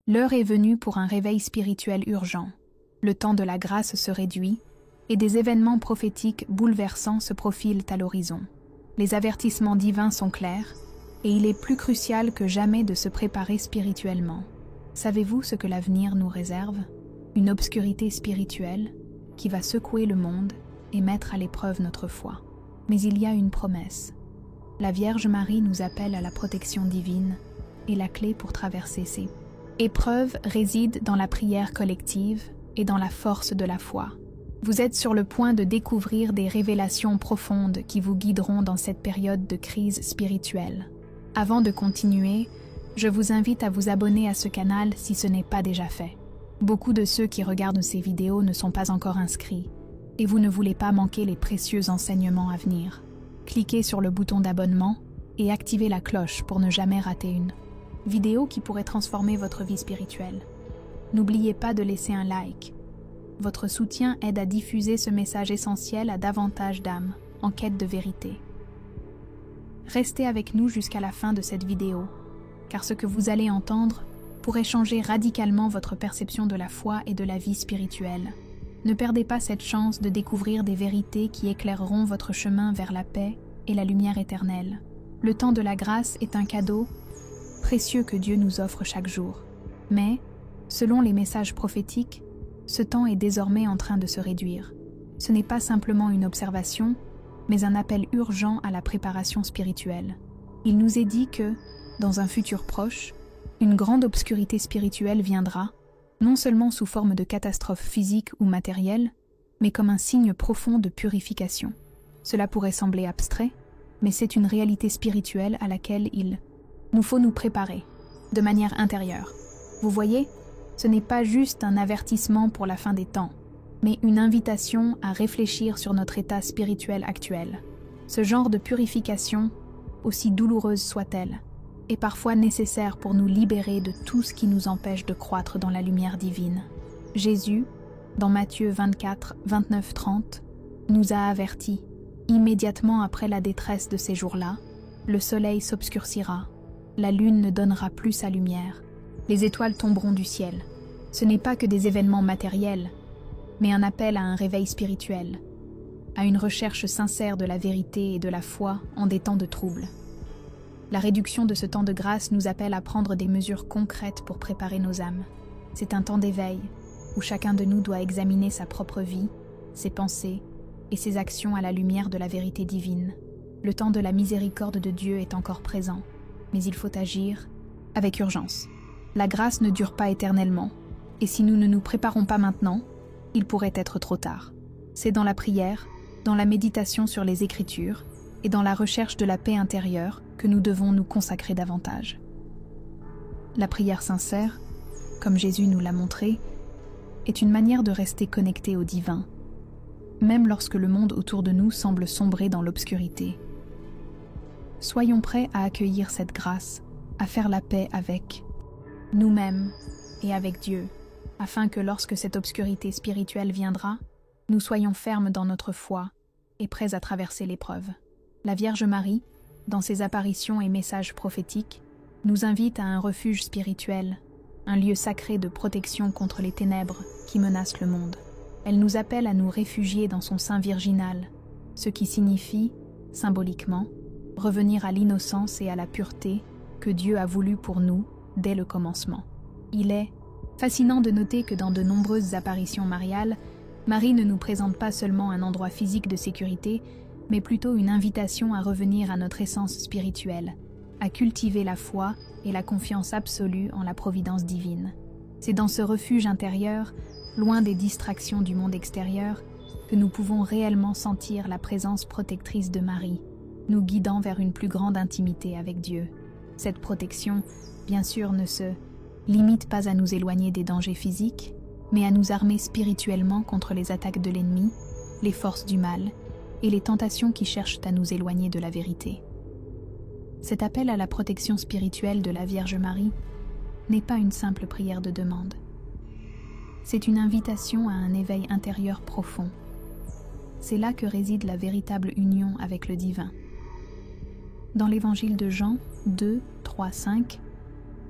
L'heure est venue pour un réveil spirituel urgent. Le temps de la grâce se réduit et des événements prophétiques bouleversants se profilent à l'horizon. Les avertissements divins sont clairs et il est plus crucial que jamais de se préparer spirituellement. Savez-vous ce que l'avenir nous réserve? Une obscurité spirituelle qui va secouer le monde et mettre à l'épreuve notre foi. Mais il y a une promesse. La Vierge Marie nous appelle à la protection divine et la clé pour traverser ces épreuves réside dans la prière collective et dans la force de la foi. Vous êtes sur le point de découvrir des révélations profondes qui vous guideront dans cette période de crise spirituelle. Avant de continuer, je vous invite à vous abonner à ce canal si ce n'est pas déjà fait. Beaucoup de ceux qui regardent ces vidéos ne sont pas encore inscrits et vous ne voulez pas manquer les précieux enseignements à venir. Cliquez sur le bouton d'abonnement et activez la cloche pour ne jamais rater une vidéo qui pourrait transformer votre vie spirituelle. N'oubliez pas de laisser un like. Votre soutien aide à diffuser ce message essentiel à davantage d'âmes en quête de vérité. Restez avec nous jusqu'à la fin de cette vidéo, car ce que vous allez entendre pourrait changer radicalement votre perception de la foi et de la vie spirituelle. Ne perdez pas cette chance de découvrir des vérités qui éclaireront votre chemin vers la paix et la lumière éternelle. Le temps de la grâce est un cadeau précieux que Dieu nous offre chaque jour. Mais, selon les messages prophétiques, ce temps est désormais en train de se réduire. Ce n'est pas simplement une observation, mais un appel urgent à la préparation spirituelle. Il nous est dit que, dans un futur proche, une grande obscurité spirituelle viendra, non seulement sous forme de catastrophe physique ou matérielle, mais comme un signe profond de purification. Cela pourrait sembler abstrait, mais c'est une réalité spirituelle à laquelle il nous faut nous préparer, de manière intérieure. Vous voyez, ce n'est pas juste un avertissement pour la fin des temps, mais une invitation à réfléchir sur notre état spirituel actuel. Ce genre de purification, aussi douloureuse soit-elle, est parfois nécessaire pour nous libérer de tout ce qui nous empêche de croître dans la lumière divine. Jésus, dans Matthieu 24, 29-30, nous a avertis. Immédiatement après la détresse de ces jours-là, le soleil s'obscurcira, la lune ne donnera plus sa lumière, les étoiles tomberont du ciel. Ce n'est pas que des événements matériels, mais un appel à un réveil spirituel, à une recherche sincère de la vérité et de la foi en des temps de trouble. La réduction de ce temps de grâce nous appelle à prendre des mesures concrètes pour préparer nos âmes. C'est un temps d'éveil, où chacun de nous doit examiner sa propre vie, ses pensées et ses actions à la lumière de la vérité divine. Le temps de la miséricorde de Dieu est encore présent, mais il faut agir avec urgence. La grâce ne dure pas éternellement, et si nous ne nous préparons pas maintenant, il pourrait être trop tard. C'est dans la prière, dans la méditation sur les Écritures et dans la recherche de la paix intérieure que nous devons nous consacrer davantage. La prière sincère, comme Jésus nous l'a montré, est une manière de rester connecté au divin, même lorsque le monde autour de nous semble sombrer dans l'obscurité. Soyons prêts à accueillir cette grâce, à faire la paix avec nous-mêmes et avec Dieu, afin que lorsque cette obscurité spirituelle viendra, nous soyons fermes dans notre foi et prêts à traverser l'épreuve. La Vierge Marie, dans ses apparitions et messages prophétiques, nous invite à un refuge spirituel, un lieu sacré de protection contre les ténèbres qui menacent le monde. Elle nous appelle à nous réfugier dans son sein virginal, ce qui signifie, symboliquement, revenir à l'innocence et à la pureté que Dieu a voulu pour nous dès le commencement. Il est fascinant de noter que dans de nombreuses apparitions mariales, Marie ne nous présente pas seulement un endroit physique de sécurité, mais plutôt une invitation à revenir à notre essence spirituelle, à cultiver la foi et la confiance absolue en la providence divine. C'est dans ce refuge intérieur, loin des distractions du monde extérieur, que nous pouvons réellement sentir la présence protectrice de Marie, nous guidant vers une plus grande intimité avec Dieu. Cette protection, bien sûr, ne se limite pas à nous éloigner des dangers physiques, mais à nous armer spirituellement contre les attaques de l'ennemi, les forces du mal et les tentations qui cherchent à nous éloigner de la vérité. Cet appel à la protection spirituelle de la Vierge Marie n'est pas une simple prière de demande. C'est une invitation à un éveil intérieur profond. C'est là que réside la véritable union avec le divin. Dans l'évangile de Jean 2, 3, 5,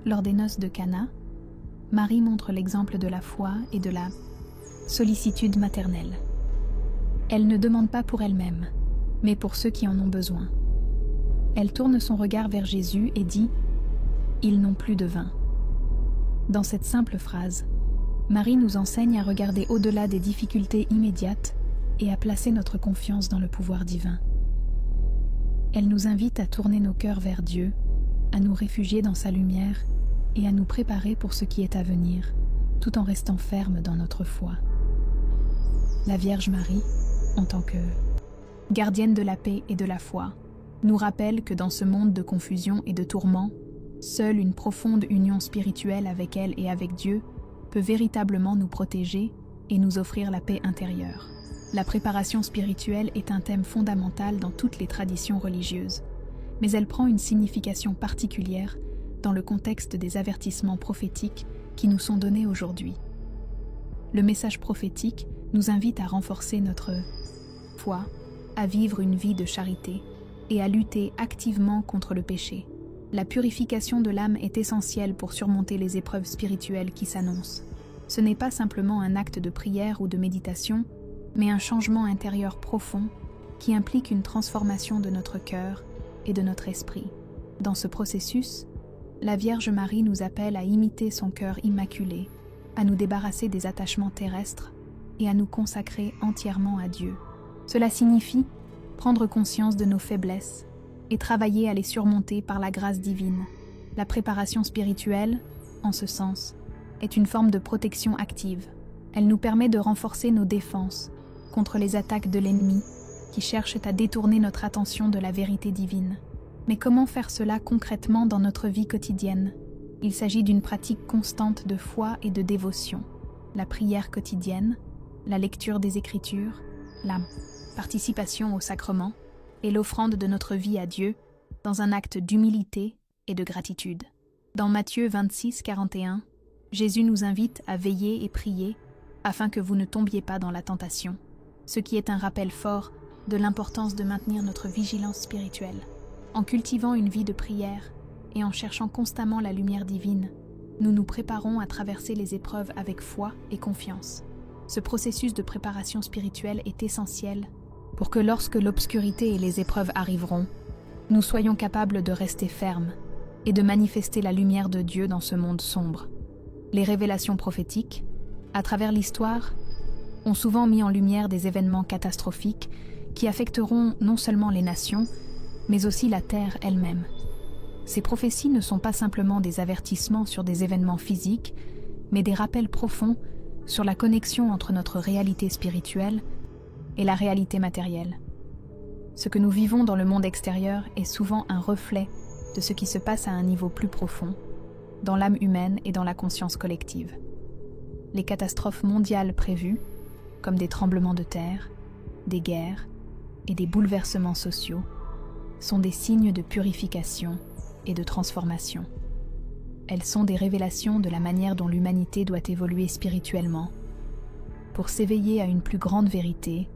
lors des noces de Cana, Marie montre l'exemple de la foi et de la sollicitude maternelle. Elle ne demande pas pour elle-même, mais pour ceux qui en ont besoin. Elle tourne son regard vers Jésus et dit « Ils n'ont plus de vin ». Dans cette simple phrase, Marie nous enseigne à regarder au-delà des difficultés immédiates et à placer notre confiance dans le pouvoir divin. Elle nous invite à tourner nos cœurs vers Dieu, à nous réfugier dans sa lumière et à nous préparer pour ce qui est à venir, tout en restant fermes dans notre foi. La Vierge Marie, en tant que gardienne de la paix et de la foi, nous rappelle que dans ce monde de confusion et de tourments, seule une profonde union spirituelle avec elle et avec Dieu peut véritablement nous protéger et nous offrir la paix intérieure. La préparation spirituelle est un thème fondamental dans toutes les traditions religieuses, mais elle prend une signification particulière dans le contexte des avertissements prophétiques qui nous sont donnés aujourd'hui. Le message prophétique nous invite à renforcer notre foi, à vivre une vie de charité et à lutter activement contre le péché. La purification de l'âme est essentielle pour surmonter les épreuves spirituelles qui s'annoncent. Ce n'est pas simplement un acte de prière ou de méditation, mais un changement intérieur profond qui implique une transformation de notre cœur et de notre esprit. Dans ce processus, la Vierge Marie nous appelle à imiter son cœur immaculé, à nous débarrasser des attachements terrestres et à nous consacrer entièrement à Dieu. Cela signifie prendre conscience de nos faiblesses et travailler à les surmonter par la grâce divine. La préparation spirituelle, en ce sens, est une forme de protection active. Elle nous permet de renforcer nos défenses contre les attaques de l'ennemi qui cherchent à détourner notre attention de la vérité divine. Mais comment faire cela concrètement dans notre vie quotidienne? Il s'agit d'une pratique constante de foi et de dévotion. La prière quotidienne, la lecture des Écritures, la participation au sacrement et l'offrande de notre vie à Dieu dans un acte d'humilité et de gratitude. Dans Matthieu 26, 41, Jésus nous invite à veiller et prier afin que vous ne tombiez pas dans la tentation, ce qui est un rappel fort de l'importance de maintenir notre vigilance spirituelle. En cultivant une vie de prière et en cherchant constamment la lumière divine, nous nous préparons à traverser les épreuves avec foi et confiance. Ce processus de préparation spirituelle est essentiel pour que lorsque l'obscurité et les épreuves arriveront, nous soyons capables de rester fermes et de manifester la lumière de Dieu dans ce monde sombre. Les révélations prophétiques, à travers l'histoire, ont souvent mis en lumière des événements catastrophiques qui affecteront non seulement les nations, mais aussi la terre elle-même. Ces prophéties ne sont pas simplement des avertissements sur des événements physiques, mais des rappels profonds sur la connexion entre notre réalité spirituelle et la réalité matérielle. Ce que nous vivons dans le monde extérieur est souvent un reflet de ce qui se passe à un niveau plus profond, dans l'âme humaine et dans la conscience collective. Les catastrophes mondiales prévues, comme des tremblements de terre, des guerres et des bouleversements sociaux, sont des signes de purification et de transformation. Elles sont des révélations de la manière dont l'humanité doit évoluer spirituellement pour s'éveiller à une plus grande vérité,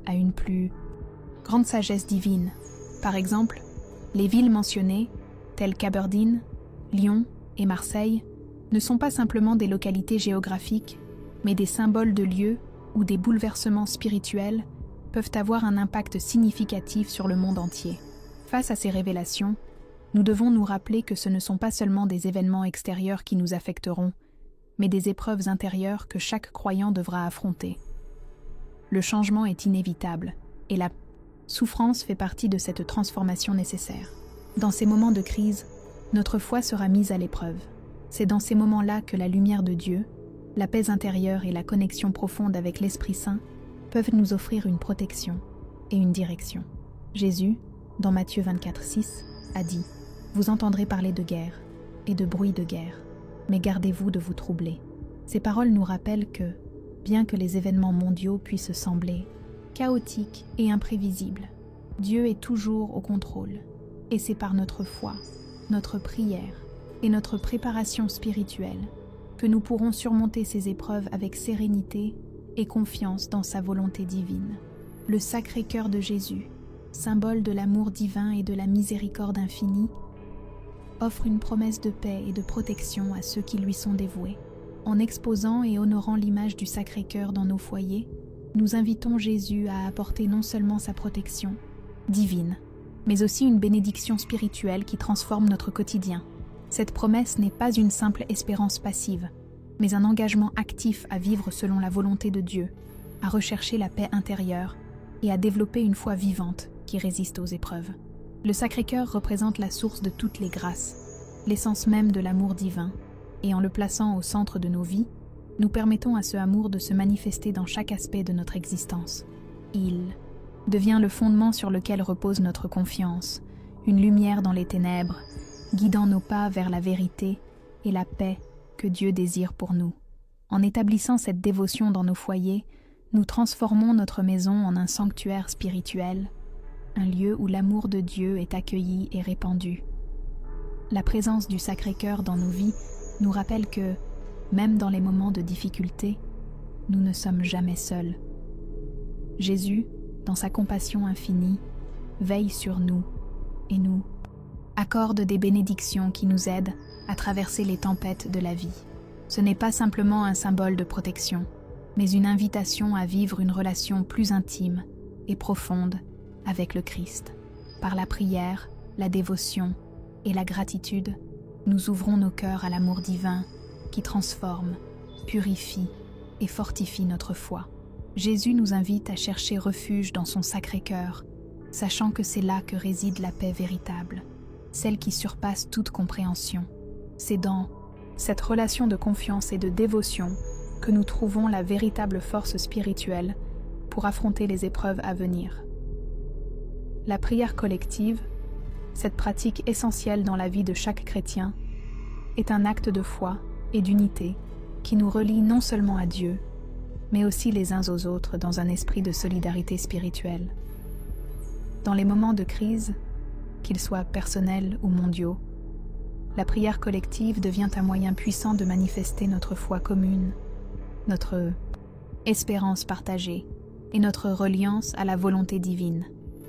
à une plus grande sagesse divine. Par exemple, les villes mentionnées, telles qu'Aberdeen, Lyon et Marseille, ne sont pas simplement des localités géographiques, mais des symboles de lieux où des bouleversements spirituels peuvent avoir un impact significatif sur le monde entier. Face à ces révélations, nous devons nous rappeler que ce ne sont pas seulement des événements extérieurs qui nous affecteront, mais des épreuves intérieures que chaque croyant devra affronter. Le changement est inévitable, et la souffrance fait partie de cette transformation nécessaire. Dans ces moments de crise, notre foi sera mise à l'épreuve. C'est dans ces moments-là que la lumière de Dieu, la paix intérieure et la connexion profonde avec l'Esprit Saint peuvent nous offrir une protection et une direction. Jésus, dans Matthieu 24, 6, a dit « Vous entendrez parler de guerre et de bruit de guerre, mais gardez-vous de vous troubler. » Ces paroles nous rappellent que, bien que les événements mondiaux puissent sembler chaotiques et imprévisibles, Dieu est toujours au contrôle, et c'est par notre foi, notre prière et notre préparation spirituelle que nous pourrons surmonter ces épreuves avec sérénité et confiance dans sa volonté divine. Le Sacré-Cœur de Jésus, symbole de l'amour divin et de la miséricorde infinie, offre une promesse de paix et de protection à ceux qui lui sont dévoués. En exposant et honorant l'image du Sacré-Cœur dans nos foyers, nous invitons Jésus à apporter non seulement sa protection divine, mais aussi une bénédiction spirituelle qui transforme notre quotidien. Cette promesse n'est pas une simple espérance passive, mais un engagement actif à vivre selon la volonté de Dieu, à rechercher la paix intérieure et à développer une foi vivante qui résiste aux épreuves. Le Sacré-Cœur représente la source de toutes les grâces, l'essence même de l'amour divin, et en le plaçant au centre de nos vies, nous permettons à ce amour de se manifester dans chaque aspect de notre existence. Il devient le fondement sur lequel repose notre confiance, une lumière dans les ténèbres, guidant nos pas vers la vérité et la paix que Dieu désire pour nous. En établissant cette dévotion dans nos foyers, nous transformons notre maison en un sanctuaire spirituel, un lieu où l'amour de Dieu est accueilli et répandu. La présence du Sacré-Cœur dans nos vies nous rappelle que, même dans les moments de difficulté, nous ne sommes jamais seuls. Jésus, dans sa compassion infinie, veille sur nous et nous accorde des bénédictions qui nous aident à traverser les tempêtes de la vie. Ce n'est pas simplement un symbole de protection, mais une invitation à vivre une relation plus intime et profonde avec le Christ. Par la prière, la dévotion et la gratitude, nous ouvrons nos cœurs à l'amour divin qui transforme, purifie et fortifie notre foi. Jésus nous invite à chercher refuge dans son Sacré-Cœur, sachant que c'est là que réside la paix véritable, celle qui surpasse toute compréhension. C'est dans cette relation de confiance et de dévotion que nous trouvons la véritable force spirituelle pour affronter les épreuves à venir. La prière collective, cette pratique essentielle dans la vie de chaque chrétien, est un acte de foi et d'unité qui nous relie non seulement à Dieu, mais aussi les uns aux autres dans un esprit de solidarité spirituelle. Dans les moments de crise, qu'ils soient personnels ou mondiaux, la prière collective devient un moyen puissant de manifester notre foi commune, notre espérance partagée et notre reliance à la volonté divine.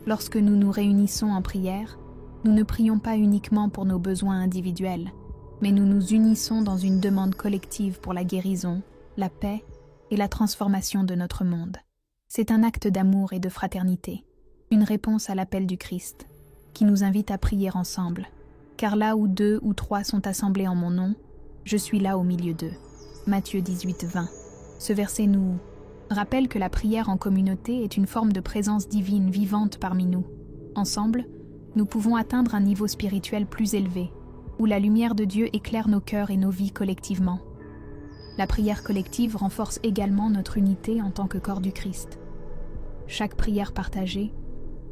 Lorsque nous nous réunissons en prière, nous ne prions pas uniquement pour nos besoins individuels, mais nous nous unissons dans une demande collective pour la guérison, la paix et la transformation de notre monde. C'est un acte d'amour et de fraternité, une réponse à l'appel du Christ, qui nous invite à prier ensemble. Car là où 2 ou 3 sont assemblés en mon nom, je suis là au milieu d'eux. Matthieu 18, 20. Ce verset nous rappelle que la prière en communauté est une forme de présence divine vivante parmi nous. Ensemble, nous pouvons atteindre un niveau spirituel plus élevé, où la lumière de Dieu éclaire nos cœurs et nos vies collectivement. La prière collective renforce également notre unité en tant que corps du Christ. Chaque prière partagée,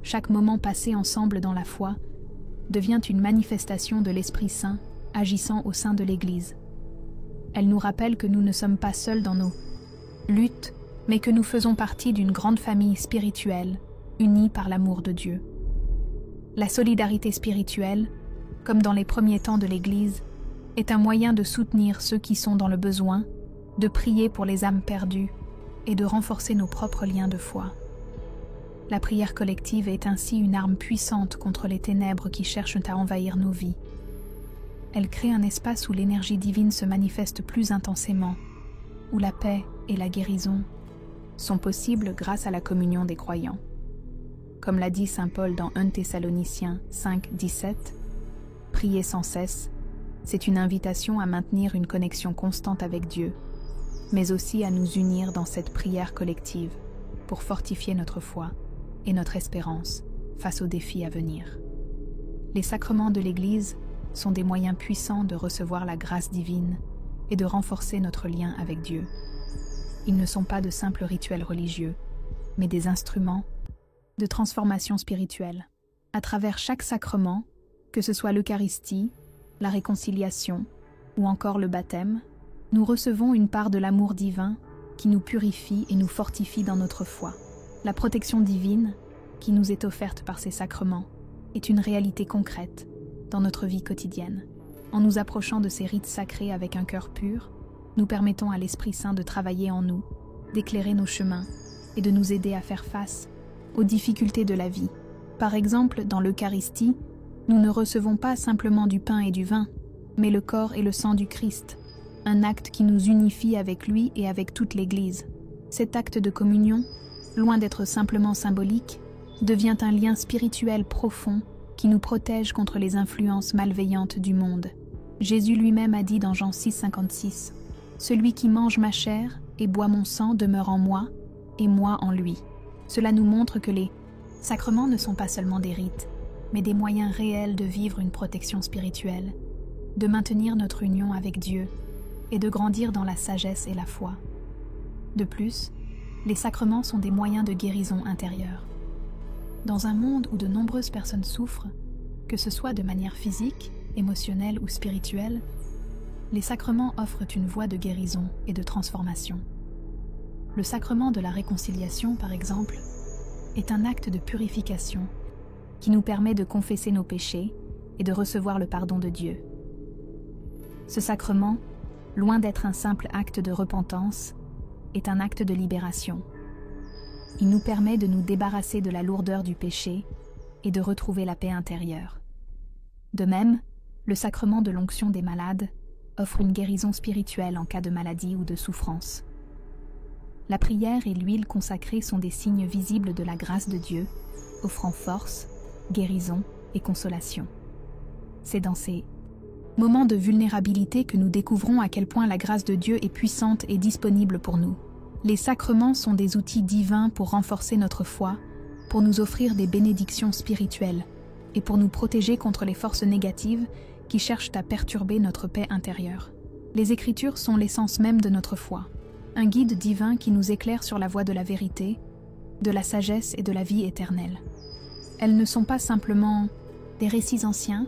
chaque moment passé ensemble dans la foi, devient une manifestation de l'Esprit Saint agissant au sein de l'Église. Elle nous rappelle que nous ne sommes pas seuls dans nos luttes, mais que nous faisons partie d'une grande famille spirituelle, unie par l'amour de Dieu. La solidarité spirituelle, comme dans les premiers temps de l'Église, est un moyen de soutenir ceux qui sont dans le besoin, de prier pour les âmes perdues et de renforcer nos propres liens de foi. La prière collective est ainsi une arme puissante contre les ténèbres qui cherchent à envahir nos vies. Elle crée un espace où l'énergie divine se manifeste plus intensément, où la paix et la guérison sont possibles grâce à la communion des croyants. Comme l'a dit saint Paul dans 1 Thessaloniciens 5, 17, « Priez sans cesse », c'est une invitation à maintenir une connexion constante avec Dieu, mais aussi à nous unir dans cette prière collective pour fortifier notre foi et notre espérance face aux défis à venir. Les sacrements de l'Église sont des moyens puissants de recevoir la grâce divine et de renforcer notre lien avec Dieu. Ils ne sont pas de simples rituels religieux, mais des instruments de transformation spirituelle. À travers chaque sacrement, que ce soit l'Eucharistie, la réconciliation ou encore le baptême, nous recevons une part de l'amour divin qui nous purifie et nous fortifie dans notre foi. La protection divine, qui nous est offerte par ces sacrements, est une réalité concrète dans notre vie quotidienne. En nous approchant de ces rites sacrés avec un cœur pur, nous permettons à l'Esprit Saint de travailler en nous, d'éclairer nos chemins et de nous aider à faire face aux difficultés de la vie. Par exemple, dans l'Eucharistie, Nous ne recevons pas simplement du pain et du vin, mais le corps et le sang du Christ, un acte qui nous unifie avec lui et avec toute l'Église. Cet acte de communion, loin d'être simplement symbolique, devient un lien spirituel profond qui nous protège contre les influences malveillantes du monde. Jésus lui-même a dit dans Jean 6,56 « Celui qui mange ma chair et boit mon sang demeure en moi, et moi en lui. » Cela nous montre que les sacrements ne sont pas seulement des rites, mais des moyens réels de vivre une protection spirituelle, de maintenir notre union avec Dieu et de grandir dans la sagesse et la foi. De plus, les sacrements sont des moyens de guérison intérieure. Dans un monde où de nombreuses personnes souffrent, que ce soit de manière physique, émotionnelle ou spirituelle, les sacrements offrent une voie de guérison et de transformation. Le sacrement de la réconciliation, par exemple, est un acte de purification qui nous permet de confesser nos péchés et de recevoir le pardon de Dieu. Ce sacrement, loin d'être un simple acte de repentance, est un acte de libération. Il nous permet de nous débarrasser de la lourdeur du péché et de retrouver la paix intérieure. De même, le sacrement de l'onction des malades offre une guérison spirituelle en cas de maladie ou de souffrance. La prière et l'huile consacrée sont des signes visibles de la grâce de Dieu, offrant force, guérison et consolation. C'est dans ces moments de vulnérabilité que nous découvrons à quel point la grâce de Dieu est puissante et disponible pour nous. Les sacrements sont des outils divins pour renforcer notre foi, pour nous offrir des bénédictions spirituelles et pour nous protéger contre les forces négatives qui cherchent à perturber notre paix intérieure. Les Écritures sont l'essence même de notre foi, un guide divin qui nous éclaire sur la voie de la vérité, de la sagesse et de la vie éternelle. Elles ne sont pas simplement des récits anciens,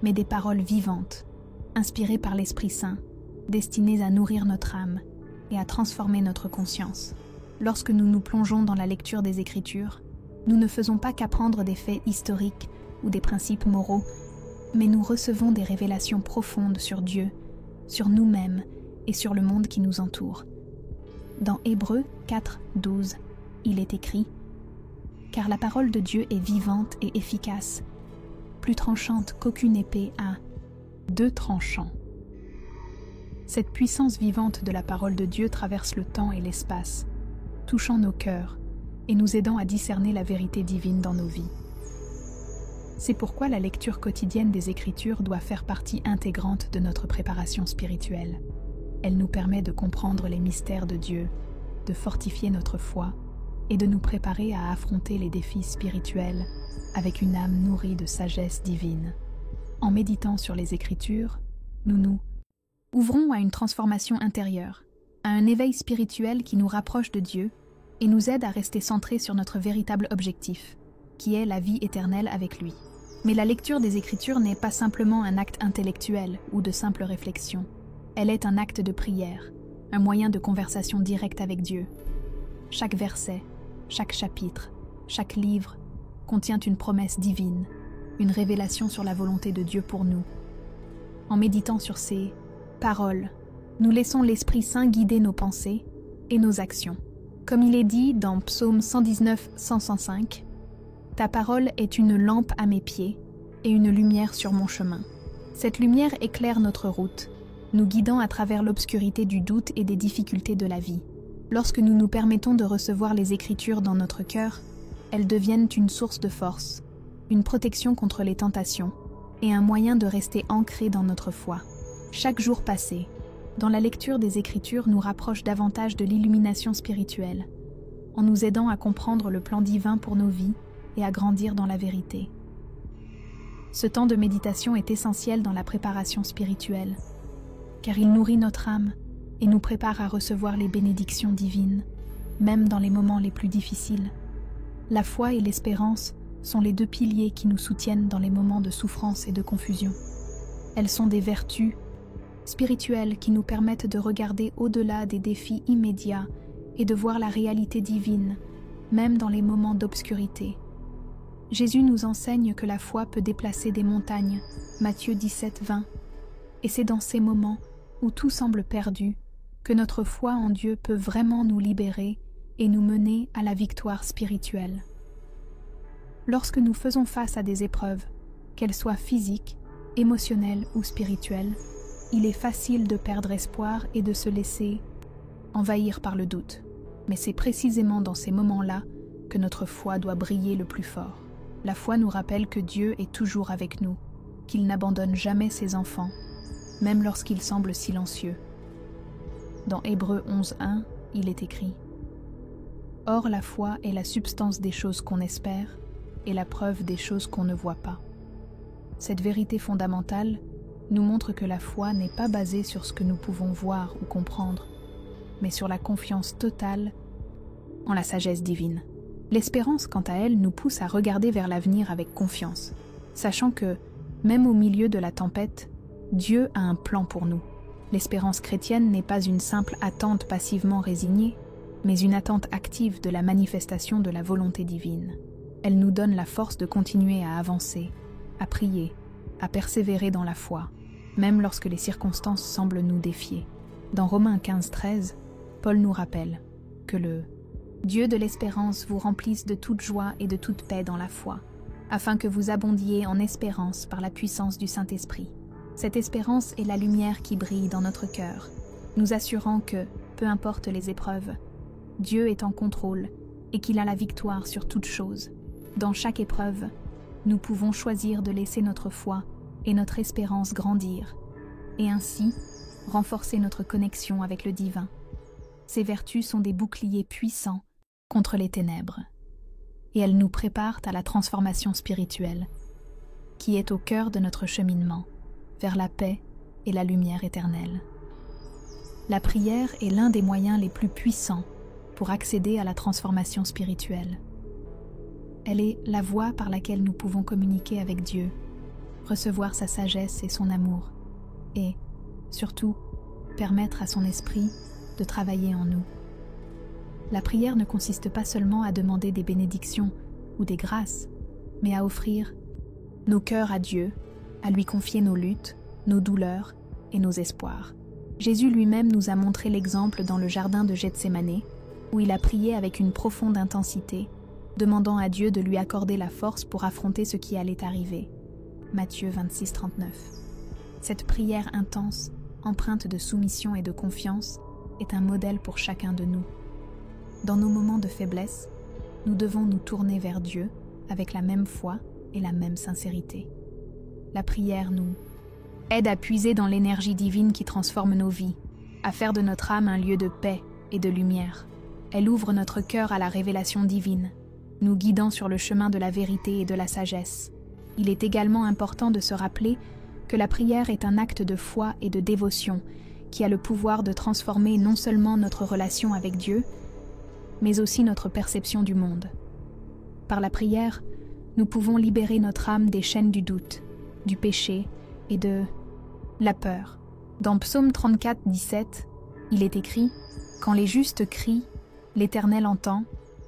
mais des paroles vivantes, inspirées par l'Esprit Saint, destinées à nourrir notre âme et à transformer notre conscience. Lorsque nous nous plongeons dans la lecture des Écritures, nous ne faisons pas qu'apprendre des faits historiques ou des principes moraux, mais nous recevons des révélations profondes sur Dieu, sur nous-mêmes et sur le monde qui nous entoure. Dans Hébreux 4:12, il est écrit « Car la parole de Dieu est vivante et efficace, plus tranchante qu'aucune épée à 2 tranchants. » Cette puissance vivante de la parole de Dieu traverse le temps et l'espace, touchant nos cœurs et nous aidant à discerner la vérité divine dans nos vies. C'est pourquoi la lecture quotidienne des Écritures doit faire partie intégrante de notre préparation spirituelle. Elle nous permet de comprendre les mystères de Dieu, de fortifier notre foi et de nous préparer à affronter les défis spirituels avec une âme nourrie de sagesse divine. En méditant sur les Écritures, nous nous ouvrons à une transformation intérieure, à un éveil spirituel qui nous rapproche de Dieu et nous aide à rester centrés sur notre véritable objectif, qui est la vie éternelle avec lui. Mais la lecture des Écritures n'est pas simplement un acte intellectuel ou de simple réflexion. Elle est un acte de prière, un moyen de conversation directe avec Dieu. Chaque verset, chaque chapitre, chaque livre contient une promesse divine, une révélation sur la volonté de Dieu pour nous. En méditant sur ces paroles, nous laissons l'Esprit Saint guider nos pensées et nos actions. Comme il est dit dans Psaume 119-105, « Ta parole est une lampe à mes pieds et une lumière sur mon chemin. » Cette lumière éclaire notre route, nous guidant à travers l'obscurité du doute et des difficultés de la vie. Lorsque nous nous permettons de recevoir les Écritures dans notre cœur, elles deviennent une source de force, une protection contre les tentations et un moyen de rester ancrés dans notre foi. Chaque jour passé, dans la lecture des Écritures nous rapproche davantage de l'illumination spirituelle, en nous aidant à comprendre le plan divin pour nos vies et à grandir dans la vérité. Ce temps de méditation est essentiel dans la préparation spirituelle, car il nourrit notre âme et nous prépare à recevoir les bénédictions divines, même dans les moments les plus difficiles. La foi et l'espérance sont les 2 piliers qui nous soutiennent dans les moments de souffrance et de confusion. Elles sont des vertus spirituelles qui nous permettent de regarder au-delà des défis immédiats et de voir la réalité divine, même dans les moments d'obscurité. Jésus nous enseigne que la foi peut déplacer des montagnes, Matthieu 17:20, et c'est dans ces moments où tout semble perdu que notre foi en Dieu peut vraiment nous libérer et nous mener à la victoire spirituelle. Lorsque nous faisons face à des épreuves, qu'elle soit physique, émotionnelle ou spirituelle, il est facile de perdre espoir et de se laisser envahir par le doute. Mais c'est précisément dans ces moments-là que notre foi doit briller le plus fort. La foi nous rappelle que Dieu est toujours avec nous, qu'il n'abandonne jamais ses enfants, même lorsqu'ils semblent silencieux. Dans Hébreux 11:1, il est écrit « Or la foi est la substance des choses qu'on espère et la preuve des choses qu'on ne voit pas. » Cette vérité fondamentale nous montre que la foi n'est pas basée sur ce que nous pouvons voir ou comprendre, mais sur la confiance totale en la sagesse divine. L'espérance, quant à elle, nous pousse à regarder vers l'avenir avec confiance, sachant que, même au milieu de la tempête, Dieu a un plan pour nous. L'espérance chrétienne n'est pas une simple attente passivement résignée, mais une attente active de la manifestation de la volonté divine. Elle nous donne la force de continuer à avancer, à prier, à persévérer dans la foi, même lorsque les circonstances semblent nous défier. Dans Romains 15:13, Paul nous rappelle que le Dieu de l'espérance vous remplisse de toute joie et de toute paix dans la foi, afin que vous abondiez en espérance par la puissance du Saint-Esprit. Cette espérance est la lumière qui brille dans notre cœur, nous assurant que, peu importe les épreuves, Dieu est en contrôle et qu'il a la victoire sur toute chose. Dans chaque épreuve, nous pouvons choisir de laisser notre foi et notre espérance grandir, et ainsi renforcer notre connexion avec le divin. Ces vertus sont des boucliers puissants contre les ténèbres, et elles nous préparent à la transformation spirituelle, qui est au cœur de notre cheminement vers la paix et la lumière éternelle. La prière est l'un des moyens les plus puissants pour accéder à la transformation spirituelle. Elle est la voie par laquelle nous pouvons communiquer avec Dieu, recevoir sa sagesse et son amour, et, surtout, permettre à son esprit de travailler en nous. La prière ne consiste pas seulement à demander des bénédictions ou des grâces, mais à offrir nos cœurs à Dieu, à lui confier nos luttes, nos douleurs et nos espoirs. Jésus lui-même nous a montré l'exemple dans le jardin de Gethsémanée, où il a prié avec une profonde intensité, demandant à Dieu de lui accorder la force pour affronter ce qui allait arriver. Matthieu 26:39. Cette prière intense, empreinte de soumission et de confiance, est un modèle pour chacun de nous. Dans nos moments de faiblesse, nous devons nous tourner vers Dieu avec la même foi et la même sincérité. La prière nous aide à puiser dans l'énergie divine qui transforme nos vies, à faire de notre âme un lieu de paix et de lumière. Elle ouvre notre cœur à la révélation divine, nous guidant sur le chemin de la vérité et de la sagesse. Il est également important de se rappeler que la prière est un acte de foi et de dévotion qui a le pouvoir de transformer non seulement notre relation avec Dieu, mais aussi notre perception du monde. Par la prière, nous pouvons libérer notre âme des chaînes du doute, du péché et de la peur. Dans Psaume 34:17, il est écrit « Quand les justes crient, l'Éternel entend,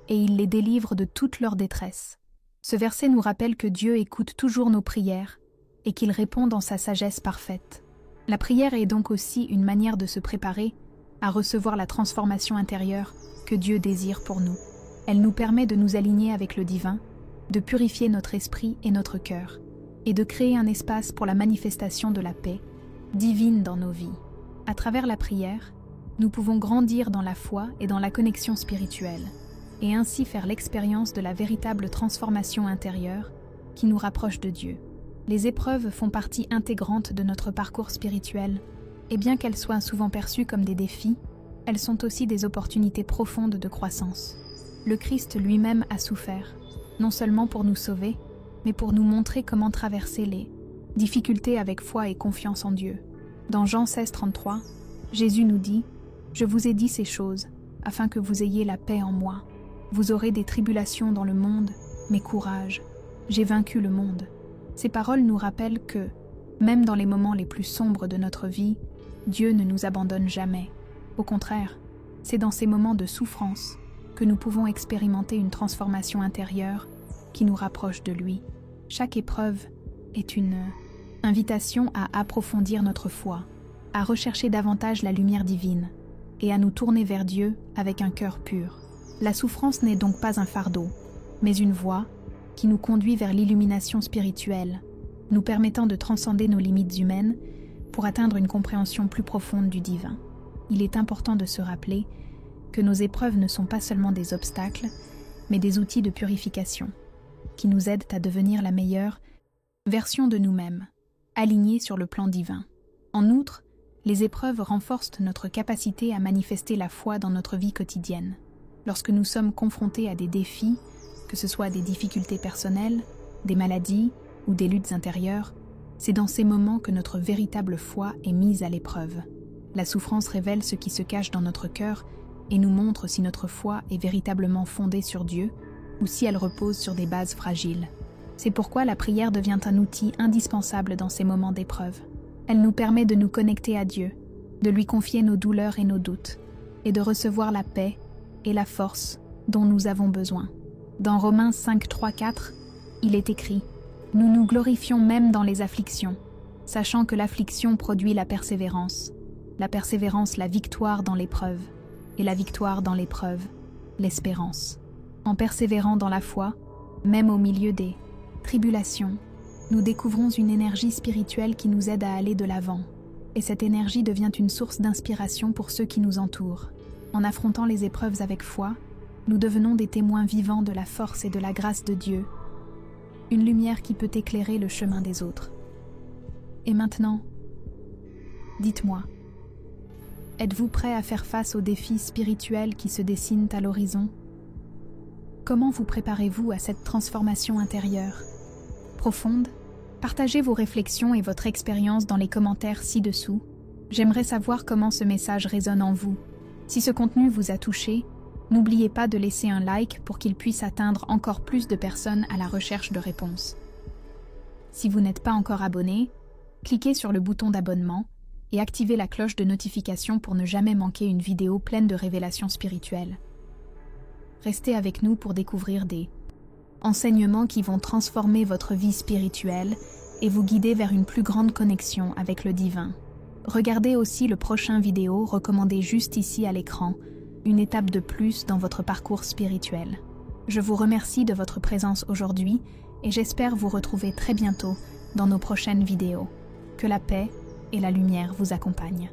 et il les délivre de toute leur détresse. » Ce verset nous rappelle que Dieu écoute toujours nos prières et qu'il répond dans sa sagesse parfaite. La prière est donc aussi une manière de se préparer à recevoir la transformation intérieure que Dieu désire pour nous. Elle nous permet de nous aligner avec le divin, de purifier notre esprit et notre cœur, et de créer un espace pour la manifestation de la paix divine dans nos vies. À travers la prière, nous pouvons grandir dans la foi et dans la connexion spirituelle, et ainsi faire l'expérience de la véritable transformation intérieure qui nous rapproche de Dieu. Les épreuves font partie intégrante de notre parcours spirituel, et bien qu'elles soient souvent perçues comme des défis, elles sont aussi des opportunités profondes de croissance. Le Christ lui-même a souffert, non seulement pour nous sauver, mais pour nous montrer comment traverser les difficultés avec foi et confiance en Dieu. Dans Jean 16:33, Jésus nous dit « Je vous ai dit ces choses, afin que vous ayez la paix en moi. Vous aurez des tribulations dans le monde, mais courage, j'ai vaincu le monde. » Ces paroles nous rappellent que, même dans les moments les plus sombres de notre vie, Dieu ne nous abandonne jamais. Au contraire, c'est dans ces moments de souffrance que nous pouvons expérimenter une transformation intérieure qui nous rapproche de lui. Chaque épreuve est une invitation à approfondir notre foi, à rechercher davantage la lumière divine et à nous tourner vers Dieu avec un cœur pur. La souffrance n'est donc pas un fardeau, mais une voie qui nous conduit vers l'illumination spirituelle, nous permettant de transcender nos limites humaines pour atteindre une compréhension plus profonde du divin. Il est important de se rappeler que nos épreuves ne sont pas seulement des obstacles, mais des outils de purification, qui nous aident à devenir la meilleure version de nous-mêmes, alignée sur le plan divin. En outre, les épreuves renforcent notre capacité à manifester la foi dans notre vie quotidienne. Lorsque nous sommes confrontés à des défis, que ce soit des difficultés personnelles, des maladies ou des luttes intérieures, c'est dans ces moments que notre véritable foi est mise à l'épreuve. La souffrance révèle ce qui se cache dans notre cœur et nous montre si notre foi est véritablement fondée sur Dieu ou si elle repose sur des bases fragiles. C'est pourquoi la prière devient un outil indispensable dans ces moments d'épreuve. Elle nous permet de nous connecter à Dieu, de lui confier nos douleurs et nos doutes, et de recevoir la paix et la force dont nous avons besoin. Dans Romains 5, 3, 4, il est écrit « Nous nous glorifions même dans les afflictions, sachant que l'affliction produit la persévérance la victoire dans l'épreuve, et la victoire dans l'épreuve, l'espérance. » En persévérant dans la foi, même au milieu des tribulations, nous découvrons une énergie spirituelle qui nous aide à aller de l'avant, et cette énergie devient une source d'inspiration pour ceux qui nous entourent. En affrontant les épreuves avec foi, nous devenons des témoins vivants de la force et de la grâce de Dieu, une lumière qui peut éclairer le chemin des autres. Et maintenant, dites-moi, êtes-vous prêt à faire face aux défis spirituels qui se dessinent à l'horizon? Comment vous préparez-vous à cette transformation intérieure profonde? Partagez vos réflexions et votre expérience dans les commentaires ci-dessous. J'aimerais savoir comment ce message résonne en vous. Si ce contenu vous a touché, n'oubliez pas de laisser un like pour qu'il puisse atteindre encore plus de personnes à la recherche de réponses. Si vous n'êtes pas encore abonné, cliquez sur le bouton d'abonnement et activez la cloche de notification pour ne jamais manquer une vidéo pleine de révélations spirituelles. Restez avec nous pour découvrir des enseignements qui vont transformer votre vie spirituelle et vous guider vers une plus grande connexion avec le divin. Regardez aussi le prochain vidéo recommandé juste ici à l'écran, une étape de plus dans votre parcours spirituel. Je vous remercie de votre présence aujourd'hui et j'espère vous retrouver très bientôt dans nos prochaines vidéos. Que la paix et la lumière vous accompagnent.